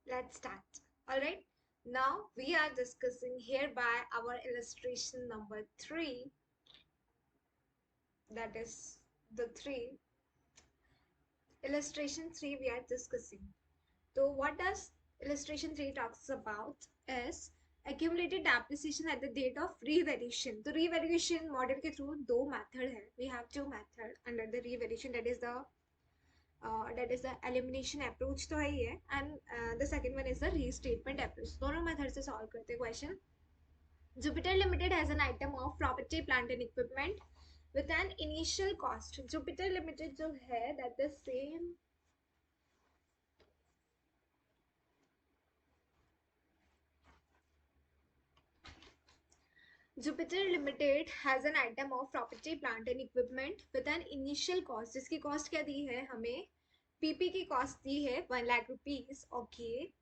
Let's start. Alright, now we are discussing hereby our illustration number 3, that is the 3. Illustration 3 we are discussing. So what does illustration 3 talks about is accumulated depreciation at the date of revaluation. तो revaluation model के through दो method है. We have two method under the revaluation, that is the elimination approach तो है ही है, and the second one is the restatement approach. दोनों method से solve करते हैं question. Jupiter Limited has an item of property, plant and equipment with an initial cost. Jupiter Limited जो है that the same Jupiter Limited has an item of property, plant and equipment with an initial cost. जिसकी cost क्या दी है हमें? PP की cost दी है 1 lakh rupees. Okay.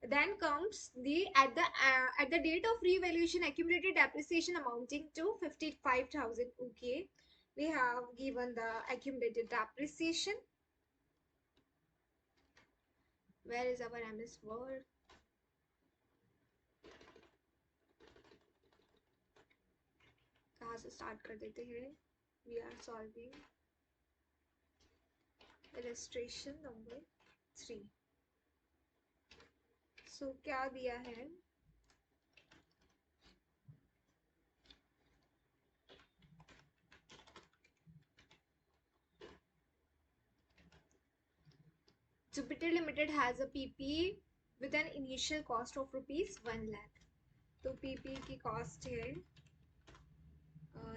Then comes at the date of revaluation accumulated depreciation amounting to 55,000. Okay. We have given the accumulated depreciation. Where is our MS Word? कहाँ से start कर देते हैं? We are solving illustration number 3. So क्या दिया है? Jupiter Limited has a PP with an initial cost of rupees 1 lakh. तो PP की cost है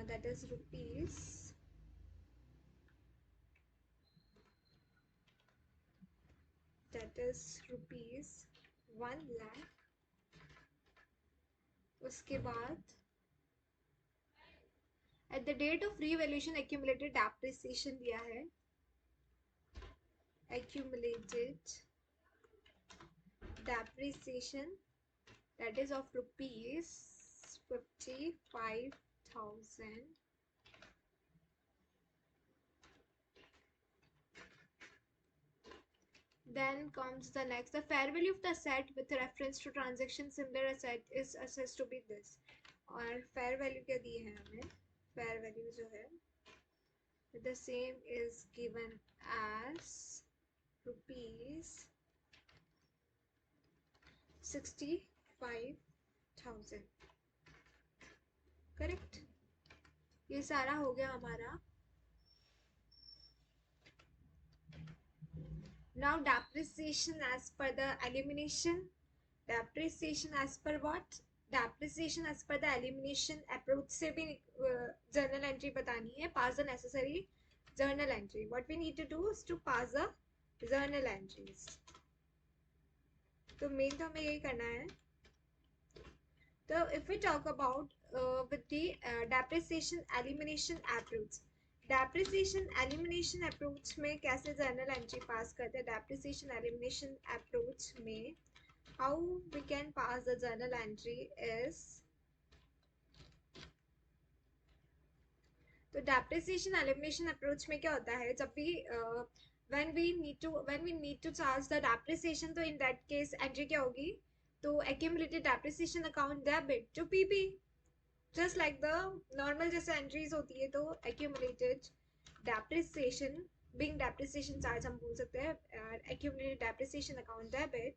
that is rupees 1 lakh. उसके बाद at the date of revaluation accumulated depreciation दिया है, accumulated depreciation that is of rupees 55,000. Then comes the next. The fair value of the asset with reference to transaction similar asset is assessed to be this. और fair value क्या दी है हमें? Fair value जो है the same is given as rupees 65,000. Correct? ये सारा हो गया हमारा. Now depreciation as per the elimination. Depreciation as per what? Depreciation as per the elimination approach से भी journal entry बतानी है. Pass the necessary journal entry. What we need to do is to pass the journal entries. तो main तो हमें यही करना है. So if we talk about with the depreciation elimination approach. Depreciation elimination approach में कैसे जर्नल एंट्री पास करते हैं? डेप्रिसिएशन एलिमिनेशन अप्रोच में how we can pass the journal entry is, तो डेप्रिसिएशन एलिमिनेशन अप्रोच में क्या होता है, जब भी when we need to charge the depreciation, तो in that case एंट्री क्या होगी? तो accumulated depreciation account debit to PP, just like the normal जैसे एंट्रीज होती है. तो accumulated depreciation being depreciation charge हम बोल सकते हैं accumulated depreciation account debit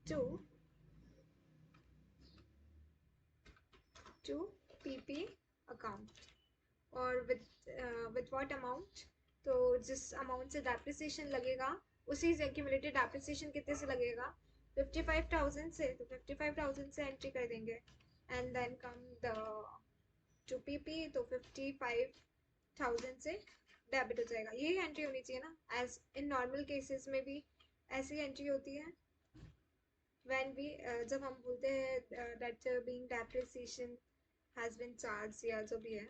to PP account. और with what amount? तो जिस amount से depreciation लगेगा उसी से accumulated depreciation कितने से लगेगा? 55,000 से. तो 55,000 से एंट्री कर देंगे and then come the to PP, तो 55,000 से डेबिट हो जाएगा. यही एंट्री होनी चाहिए ना. एज इन नॉर्मल केसेस में भी ऐसी एंट्री होती है when we जब हम बोलते हैं that being depreciation has been charged या जो भी है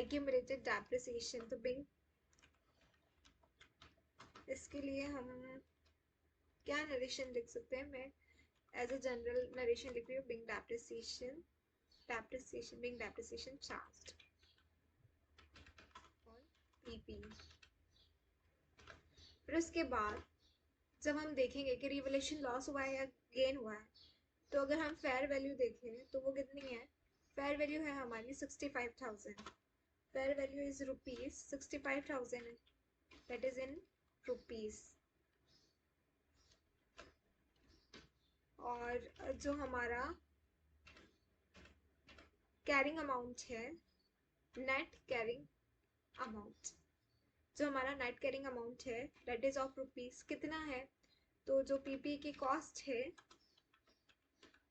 accumulated depreciation. तो being इसके लिए हम क्या नरेशन लिख सकते हैं? मैं एज अ जनरल नरेशन लिख रही हूँ being depreciation being depreciation charged on PP. फिर उसके बाद जब हम देखेंगे कि रिवैल्यूएशन लॉस हुआ है या गेन हुआ है, तो अगर हम फेयर वैल्यू देखें तो वो कितनी है, फेयर वैल्यू है हमारी 65,000। फेयर वैल्यू इज रुपीज 65,000 है, दैट इज इन रुपीज। और जो हमारा कैरिंग अमाउंट है, नेट कैरिंग अमाउंट, जो हमारा नेट कैरिंग अमाउंट है दैट इज ऑफ रुपीज कितना है, तो जो पीपी की कॉस्ट है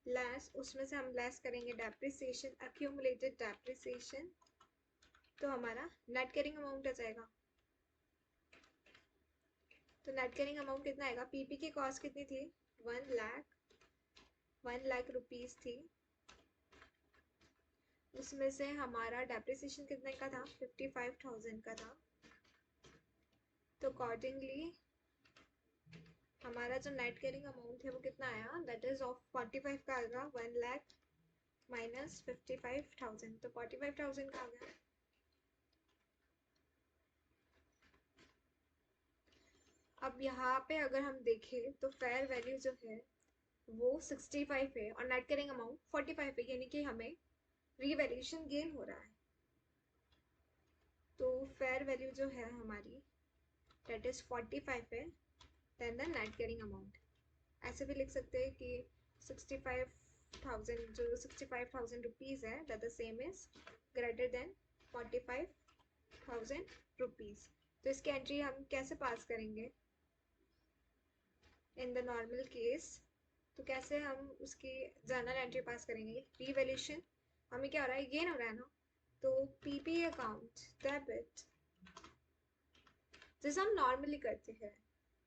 लेस, उसमें से हम लेस करेंगे डेप्रिसिएशन, एक्यूमुलेटेड डेप्रिसिएशन, तो हमारा नेट कैरिंग अमाउंट आ जाएगा। तो नेट कैरिंग अमाउंट कितना आएगा, पीपी की कॉस्ट कितनी थी, 1 लाख रुपीज थी, उसमें से हमारा डेप्रिसिएशन कितने का था, 55,000 का था। तो अकॉर्डिंगली हमारा जो नेट कैरिंग अमाउंट है वो कितना आया, दैट इज ऑफ 45 का आएगा, 1 लाख माइनस 55,000, तो 45,000 का आ गया। अब यहाँ पे अगर हम देखें तो फेयर वैल्यू जो है वो 65 है और नेट कैरिंग अमाउंट 45 है, यानी कि हमें रीवैल्यूएशन गेन हो रहा है। तो फेयर वैल्यू जो है हमारी दैट इज 45 है then the net carrying amount. ऐसे भी लिख सकते हैं कि 65,000, जो 65,000 रुपीज है that the same is greater than 45,000 rupees. तो इसकी एंट्री हम कैसे पास करेंगे इन द नॉर्मल केस, तो कैसे हम उसकी जर्नल एंट्री पास करेंगे, रीवैल्यूएशन हमें क्या हो रहा है, गेन हो रहा है ना, तो पीपी अकाउंट डेबिट, जैसे हम नॉर्मली करते हैं,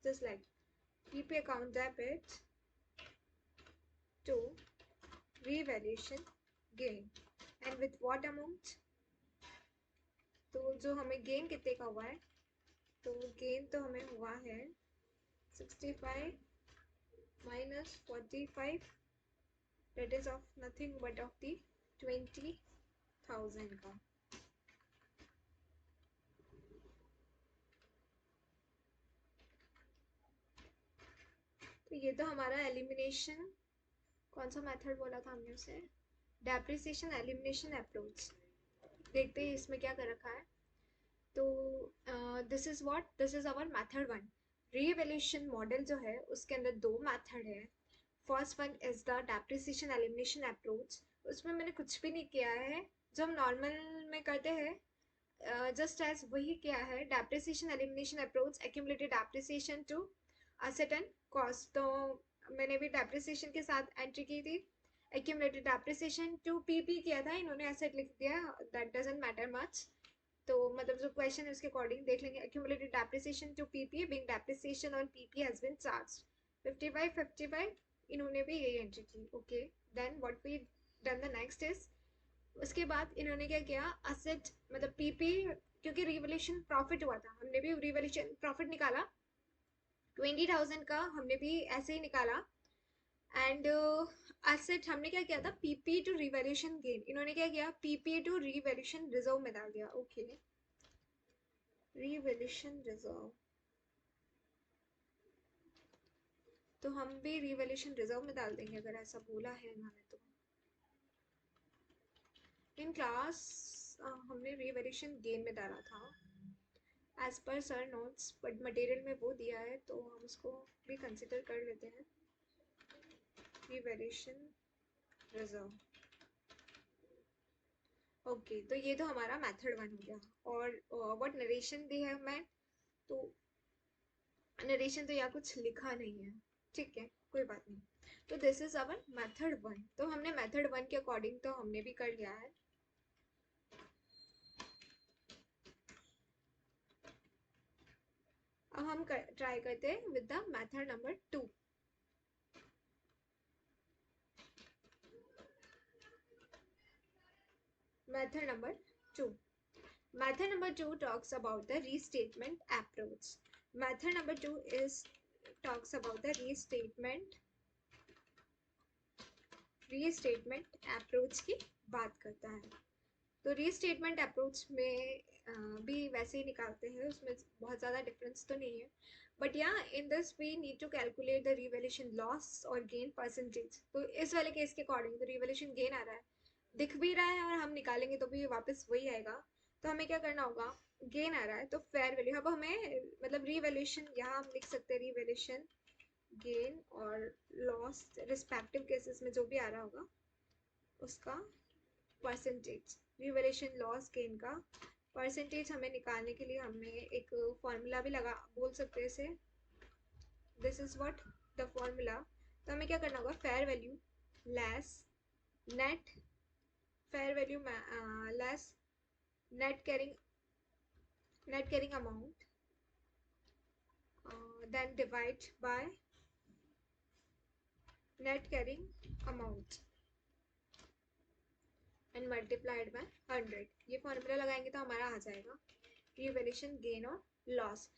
just like PP account debit to revaluation gain and with what amount, तो जो हमें गेन कितने का हुआ है, तो गेन तो हमें हुआ है 65 minus 45, that is of nothing but of the 20,000 का। तो ये तो हमारा एलिमिनेशन, कौन सा मेथड बोला था हमने उसे, डेप्रिसिएशन एलिमिनेशन अप्रोच। देखते हैं इसमें क्या कर रखा है। तो this is what, this is our method 1। Revaluation model जो है उसके अंदर दो मेथड है। First one is the depreciation elimination approach, उसमें मैंने कुछ भी नहीं किया है, जो हम नॉर्मल में करते हैं जस्ट एज वही किया है, depreciation elimination approach, accumulated depreciation to asset and cost. तो मैंने भी डेप्रिसिएशन के साथ एंट्री की थी, एक्यूमुलेटेड डेप्रिसिएशन टू पीपी किया था, इन्होंने एसेट लिख दिया, दैट डजंट मैटर मच। तो मतलब जो क्वेश्चन है उसके अकॉर्डिंग देख लेंगे, accumulated depreciation to PP being depreciation on PP has been charged 55, इन्होंने भी यही एंट्री की। Okay, then what we done the next is, उसके बाद इन्होंने क्या किया, असेट मतलब पीपी, क्योंकि रिवैल्यूएशन प्रॉफिट हुआ था, हमने भी रिवैल्यूएशन प्रॉफिट निकाला 20,000 का, हमने भी ऐसे ही निकाला। एंड एसेट हमने क्या किया था, पीपी टू रिवैल्यूएशन गेन, इन्होंने क्या किया, पीपी टू रिवैल्यूएशन रिजर्व में डाल दिया। ओके, रिवैल्यूएशन रिजर्व, तो हम भी रिवैल्यूएशन रिजर्व में डाल देंगे अगर ऐसा बोला है इन्होंने तो। इन क्लास हमने रिवैल्यूएशन गेन में डाला था as per sir notes, but material में वो दिया है तो हम उसको भी कंसिडर कर लेते हैं, रिवैल्यूएशन रिजर्व। ओके, तो ये तो हमारा मेथड 1 हो गया। और व्हाट नरेशन दी है मैं, तो नरेशन तो यहाँ कुछ लिखा नहीं है, ठीक है कोई बात नहीं। तो दिस इज अवर मेथड 1, तो हमने मेथड 1 के अकॉर्डिंग तो हमने भी कर लिया है। अब हम ट्राई करते हैं with the method number 2। Method number 2, method number 2 talks about the restatement approach. Method number 2 is talks about the restatement approach की बात करता है। तो रीस्टेटमेंट अप्रोच में भी वैसे ही निकालते हैं, उसमें बहुत ज़्यादा डिफरेंस तो नहीं है, बट या in this we need to calculate the revaluation loss और गेन परसेंटेज। तो इस वाले केस के अकॉर्डिंग तो रिवैल्यूएशन गेन आ रहा है, दिख भी रहा है, और हम निकालेंगे तो भी वापस वही आएगा। तो हमें क्या करना होगा, गेन आ रहा है तो फेयर वैल्यू, अब हमें मतलब रिवैल्यूएशन यहाँ हम लिख सकते हैं रिवैल्यूएशन गेन और लॉस रिस्पेक्टिव केसेस में जो भी आ रहा होगा उसका परसेंटेज, रिवैल्यूएशन लॉस गेन का परसेंटेज हमें निकालने के लिए हमें एक फॉर्मूला भी लगा बोल सकते हैं इसे, this is what the formula. तो हमें क्या करना होगा, fair value less net, fair value less net carrying amount then divide by net carrying amount and multiplied by 100। ये फॉर्मूला लगाएंगे तो हमारा आ जाएगा रिवैल्यूएशन गेन और लॉस।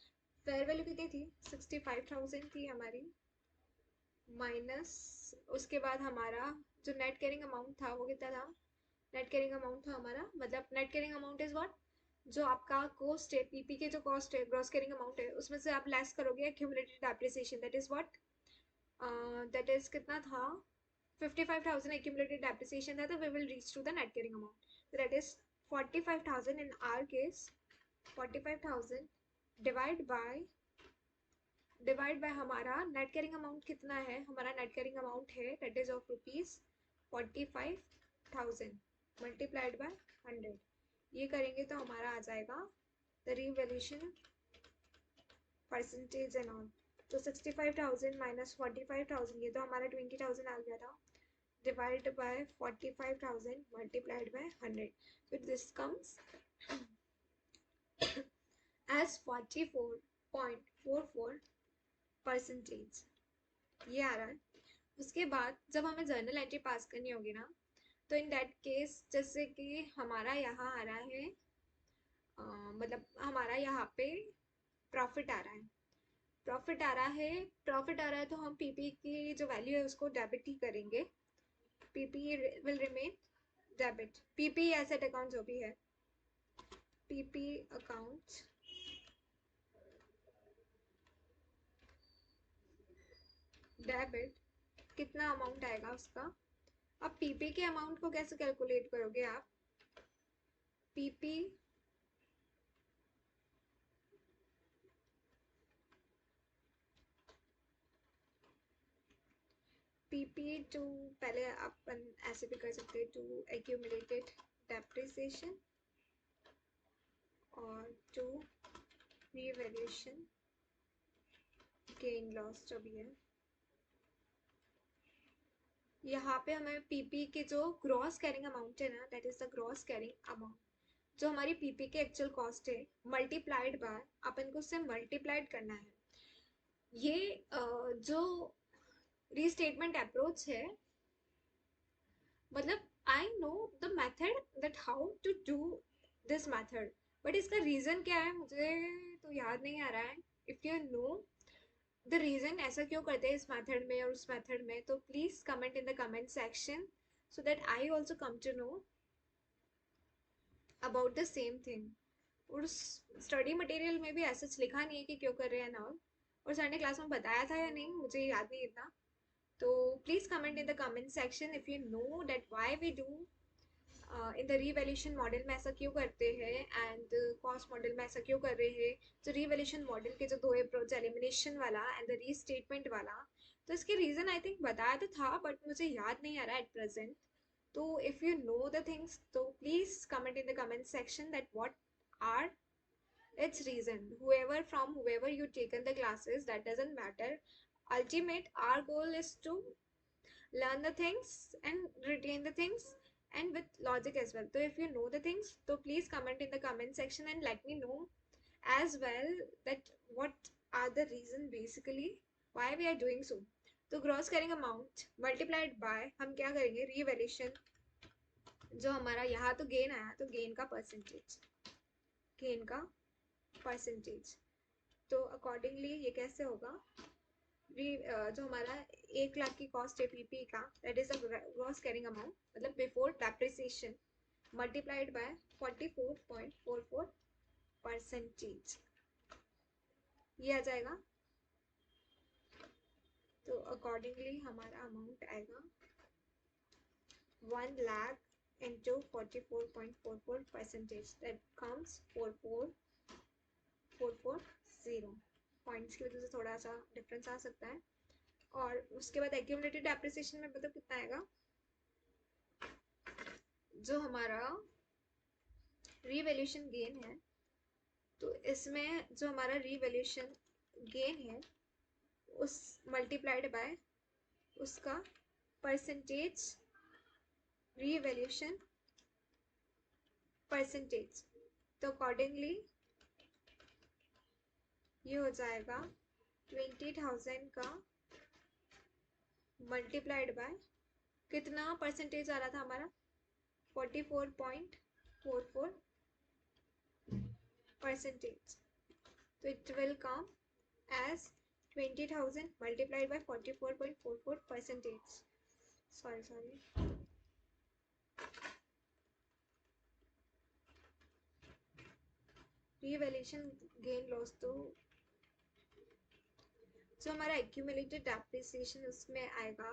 फेयर वैल्यू कितनी थी, 65,000 थी हमारी, माइनस उसके बाद हमारा जो नेट कैरिंग अमाउंट था वो कितना था, नेट कैरिंग अमाउंट था हमारा, मतलब net carrying amount is what, जो आपका कॉस्ट है पीपी के जो कॉस्ट है ग्रॉस कैरिंग अमाउंट है उसमें से आप लेस करोगे accumulated depreciation, that is what, that is कितना था, 55,000 accumulated depreciation था, तो we will reach to the net carrying amount, so that is 45,000 in our case, 45,000 divide by हमारा net carrying amount कितना है, हमारा net carrying amount है that is of rupees 45,000 multiplied by 100। ये करेंगे तो हमारा आ जाएगा the revaluation percentage and all। तो 65,000 minus 45,000, ये तो हमारा 20,000 आ गया था, divided by 45,000 multiplied by 100, so this comes as 44.44 percentage, ये आ रहा है। उसके बाद जब हमें जर्नल एंट्री पास करनी होगी ना, तो इन दैट केस जैसे कि हमारा यहाँ आ रहा है मतलब हमारा यहाँ पे प्रॉफिट आ रहा है, प्रॉफिट आ रहा है, प्रॉफिट आ रहा है तो हम पीपी की जो वैल्यू है उसको डेबिट ही करेंगे, PP will remain debit, PP asset account जो भी है, पीपी अकाउंट डेबिट, कितना अमाउंट आएगा उसका। अब पीपी के अमाउंट को कैसे कैलकुलेट करोगे आप, पीपी पीपी टू, पहले अपन ऐसे भी कर सकते हैं, टू एक्यूमुलेटेड डेप्रिसिएशन और टू रिवैल्यूएशन गेन लॉस जो भी है। यहाँ पे हमें पीपी के जो ग्रॉस कैरिंग अमाउंट है ना, that is the gross carrying amount, जो हमारी पीपी के एक्चुअल कॉस्ट है मल्टीप्लाइड बाय, अपन को उससे मल्टीप्लाइड करना है। ये जो रीस्टेटमेंट अप्रोच है, मतलब I know the method that how to do this method, but इसका रीजन क्या है मुझे तो याद नहीं आ रहा है। If you know the reason ऐसा क्यों करते हैं इस मेथड में और उस मेथड में, तो please comment in the comment section so that I also come to know about the same thing. और उस स्टडी मटेरियल में भी ऐसा लिखा नहीं है कि क्यों कर रहे हैं ना, और सर ने क्लास में बताया था या नहीं मुझे याद नहीं इतना। तो please comment in the comment section if you know that why we do in the revaluation model में ऐसा क्यों करते हैं एंड कॉस्ट मॉडल में ऐसा क्यों कर रहे हैं। तो रीवैल्यूएशन मॉडल के जो दो अप्रोच, एलिमिनेशन वाला एंड द रीस्टेटमेंट वाला, तो इसके रीजन आई थिंक बताया तो था बट मुझे याद नहीं आ रहा एट प्रेजेंट। तो if you know the things तो please comment in the comment section that what are its reason, whoever you taken the classes, that doesn't matter, ultimate our goal is to learn the things and retain the things and with logic as well. So if you know the things so please comment in the comment section and let me know as well that what are the reason basically why we are doing so। तो gross carrying amount multiplied bye हम क्या करेंगे, revaluation, जो हमारा यहाँ तो gain आया तो गेन का परसेंटेज, गेन का परसेंटेज। तो अकॉर्डिंगली ये कैसे होगा, जो हमारा 1 लाख की कॉस्ट है पीपी का, that is the gross carrying amount, मतलब बिफोर डेप्रिसिएशन मल्टीप्लाइड बाय 44.44%, ये आ जाएगा। तो अकॉर्डिंगली हमारा अमाउंट आएगा 1 lakh into 44.44%, that comes 4440। Points की वजह से थोड़ा सा डिफरेंस आ सकता है। और उसके बाद एक्यूमुलेटेड डेप्रिसिएशन में मतलब कितना आएगा, जो हमारा रीवैल्यूएशन गेन है, तो इसमें जो हमारा रीवैल्यूएशन गेन है उस मल्टीप्लाइड बाय उसका परसेंटेज, रीवैल्यूएशन परसेंटेज। तो अकॉर्डिंगली ये हो जाएगा 20,000 का मल्टीप्लाइड बाय कितना परसेंटेज आ रहा था हमारा, 44.44%। तो it will come as 20,000 multiplied by 44.44%. Sorry. Revaluation gain loss तो जो हमारा accumulated depreciation उसमें आएगा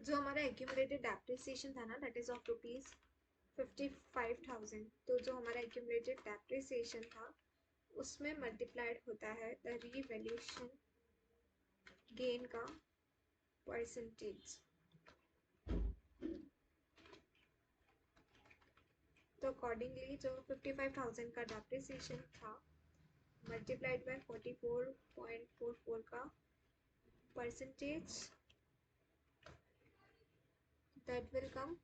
जो हमारा accumulated depreciation था ना, that is of rupees 55,000। तो जो हमारा accumulated depreciation था उसमें मल्टीप्लाइड होता है द रीवैल्यूएशन गेन का परसेंटेज। तो अकॉर्डिंगली जो 55,000 का डेप्रिसिएशन था मल्टीप्लाइड बाय 44.44 का परसेंटेज, दैट विल कम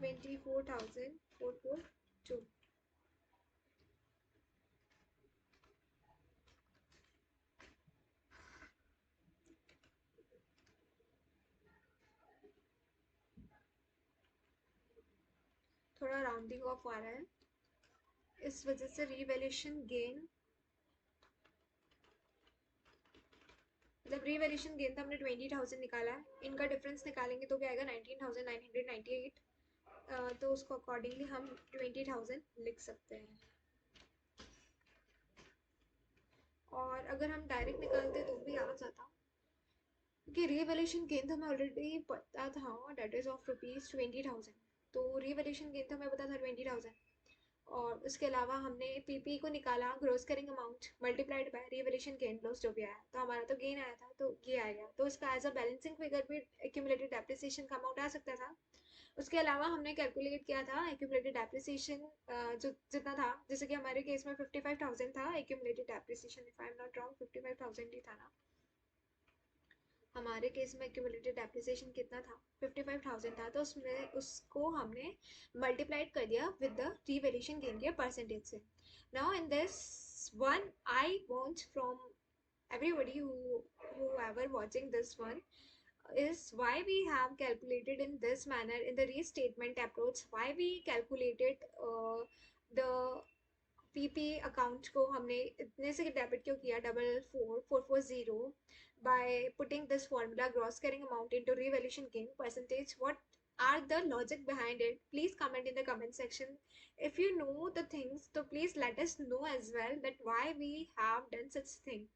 24,442। थोड़ा राउंडिंग ऑफ आ रहा है, इस वजह से रीवैल्यूएशन गेन, मतलब रीवैल्यूएशन गेन था हमने 20,000 निकाला है, इनका डिफरेंस निकालेंगे तो क्या आएगा 19,998। तो उसको अकॉर्डिंगली हम 20,000 लिख सकते हैं। और अगर हम डायरेक्ट निकालते तो भी आ जाता, क्योंकि रीवैल्यूएशन गेन तो हमें ऑलरेडी पता था, डेट इज ऑफ रुपीज 20,000। तो रीवैल्यूएशन गेन तो हमें पता था 20,000, और उसके अलावा हमने पीपी को निकाला, gross carrying amount multiplied by revaluation gain loss जो भी आया, तो हमारा तो गेन आया था, तो ये आ गया। तो इसका एज अ बैलेंसिंग फिगर भी एक्यूमुलेटेड डेप्रिसिएशन का अमाउंट आ सकता था। उसके अलावा हमने कैलकुलेट किया था एक्यूमुलेटेड डेप्रिसिएशन जो जितना था, जैसे कि हमारे केस में 55,000 था accumulated depreciation, if I am not wrong 55,000 ही था ना हमारे केस में। एक्यूमुलेटेड डेप्रिसिएशन कितना था, 55,000 था। तो उसमें उसको हमने मल्टीप्लाइड कर दिया विद द रीवैल्यूएशन गेन के परसेंटेज से। Now in this one I want from everybody whoever watching this one is why we have calculated in this manner in the restatement approach, why we calculated the PP account को हमने इतने से debit क्यों किया, 44,440, by putting this formula gross carrying amount into revaluation gain percentage. What are the logic behind it? Please comment in the comment section. If you know the things, so please let us know as well that why we have done such thing.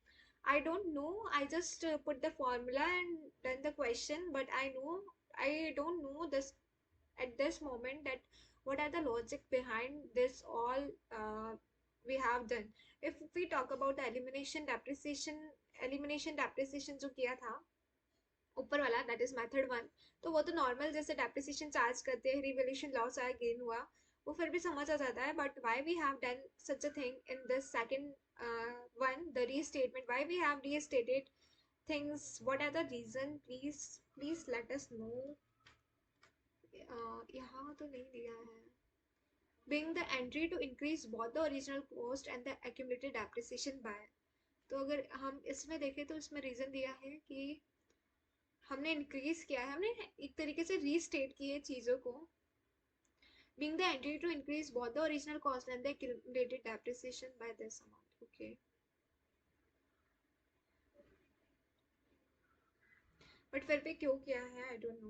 I don't know, I just put the formula and done the question, but I don't know this at this moment that what are the logic behind this all we have done. If we talk about the elimination depreciation जो किया था ऊपर वाला, that is method 1, तो वो तो normal जैसे depreciation charge करते हैं, रिवैल्यूएशन लॉस आया गेन हुआ वो फिर भी समझ आ जाता है, but why we have done such a thing in this second one, the restatement, why we have restated things, what are the reason, please let us know. यहाँ तो नहीं दिया है. Being the entry to increase both the original cost and the accumulated depreciation by, तो अगर हम इसमें देखें तो इसमें रीजन दिया है कि हमने इंक्रीज किया है, हमने एक तरीके से रीस्टेट किए चीजों को. Being the entry to increase both the original cost and the accumulated depreciation by this amount. Okay. But फिर भी क्यों किया है आई डोंट नो.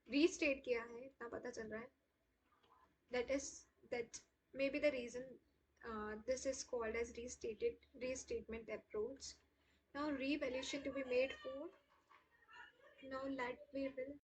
रीस्टेट किया है इतना पता चल रहा है. That may be the reason this is called as restatement approach. Now revaluation to be made for. Now let we will